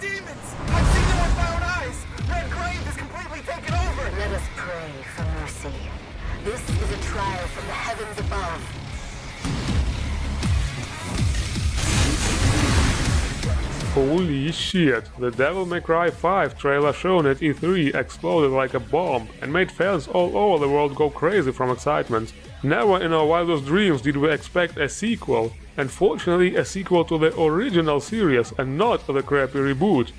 demons! I've seen them with my own eyes! Red Grave is completely taken over! Let us pray for mercy. This is a trial from the heavens above. Holy shit, the Devil May Cry 5 trailer shown at E3 exploded like a bomb and made fans all over the world go crazy from excitement. Never in our wildest dreams did we expect a sequel, and fortunately a sequel to the original series and not the crappy reboot.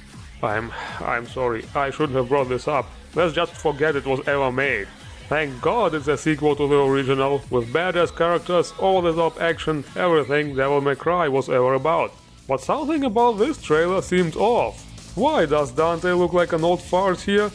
I'm sorry, I shouldn't have brought this up. Let's just forget it was ever made. Thank God it's a sequel to the original, with badass characters, over-the-top action, everything Devil May Cry was ever about. But something about this trailer seemed off. Why does Dante look like an old fart here?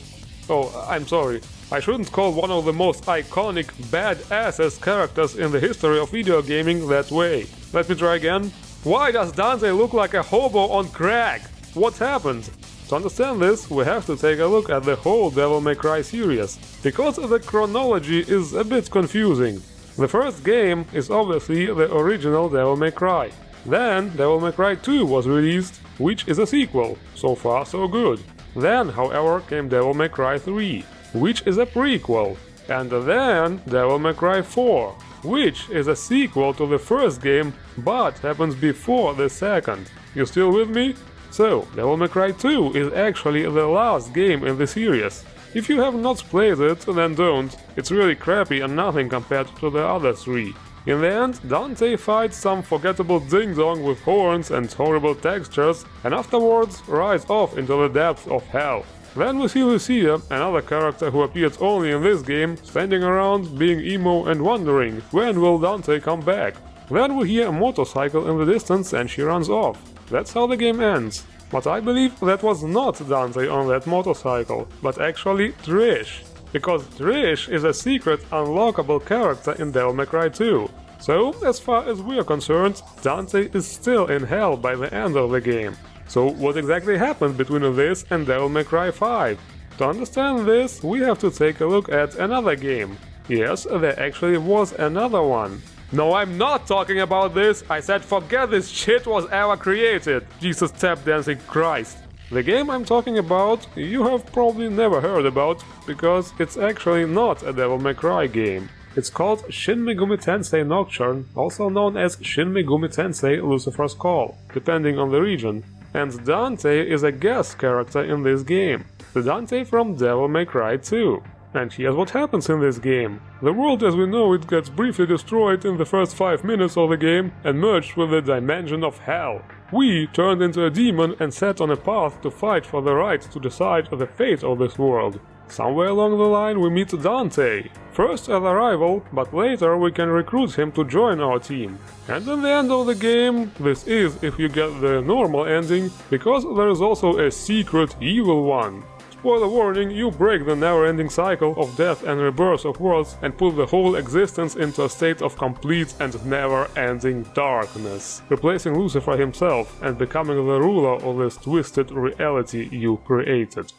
Oh, I'm sorry. I shouldn't call one of the most iconic badasses characters in the history of video gaming that way. Let me try again. Why does Dante look like a hobo on crack? What happened? To understand this, we have to take a look at the whole Devil May Cry series, because the chronology is a bit confusing. The first game is obviously the original Devil May Cry. Then Devil May Cry 2 was released, which is a sequel. So far so good. Then, however, came Devil May Cry 3, which is a prequel. And then Devil May Cry 4, which is a sequel to the first game, but happens before the second. You still with me? So, Devil May Cry 2 is actually the last game in the series. If you have not played it, then don't. It's really crappy and nothing compared to the other three. In the end, Dante fights some forgettable ding-dong with horns and horrible textures, and afterwards rides off into the depths of hell. Then we see Lucia, another character who appeared only in this game, standing around, being emo and wondering, when will Dante come back? Then we hear a motorcycle in the distance and she runs off. That's how the game ends. But I believe that was not Dante on that motorcycle, but actually Trish. Because Trish is a secret unlockable character in Devil May Cry 2. So, as far as we're concerned, Dante is still in hell by the end of the game. So what exactly happened between this and Devil May Cry 5? To understand this, we have to take a look at another game. Yes, there actually was another one. No, I'm not talking about this, I said forget this shit was ever created! Jesus tap dancing Christ! The game I'm talking about you have probably never heard about, because it's actually not a Devil May Cry game. It's called Shin Megami Tensei Nocturne, also known as Shin Megami Tensei Lucifer's Call, depending on the region. And Dante is a guest character in this game, the Dante from Devil May Cry 2. And here's what happens in this game. The world as we know it gets briefly destroyed in the first 5 minutes of the game and merged with the dimension of hell. We turned into a demon and set on a path to fight for the right to decide the fate of this world. Somewhere along the line we meet Dante. First as a rival, but later we can recruit him to join our team. And in the end of the game, this is if you get the normal ending, because there is also a secret evil one. Spoiler warning, you break the never-ending cycle of death and rebirth of worlds and put the whole existence into a state of complete and never-ending darkness, replacing Lucifer himself and becoming the ruler of this twisted reality you created.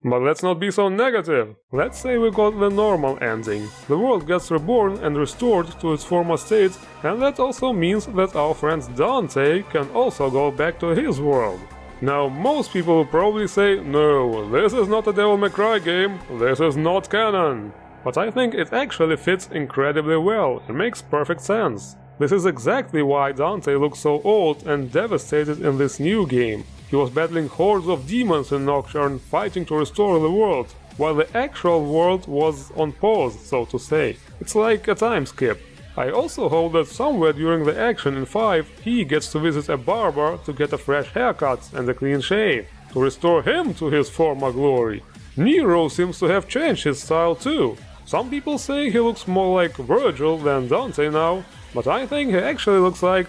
But let's not be so negative. Let's say we got the normal ending. The world gets reborn and restored to its former state, and that also means that our friend Dante can also go back to his world. Now, most people will probably say, no, this is not a Devil May Cry game, this is not canon. But I think it actually fits incredibly well and makes perfect sense. This is exactly why Dante looks so old and devastated in this new game. He was battling hordes of demons in Nocturne, fighting to restore the world, while the actual world was on pause, so to say. It's like a time skip. I also hope that somewhere during the action in 5 he gets to visit a barber to get a fresh haircut and a clean shave, to restore him to his former glory. Nero seems to have changed his style too. Some people say he looks more like Virgil than Dante now, but I think he actually looks like...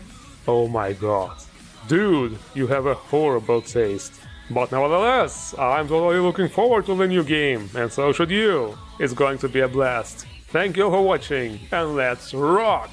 oh my god. Dude, you have a horrible taste. But nevertheless, I'm totally looking forward to the new game, and so should you. It's going to be a blast. Thank you for watching, and let's rock!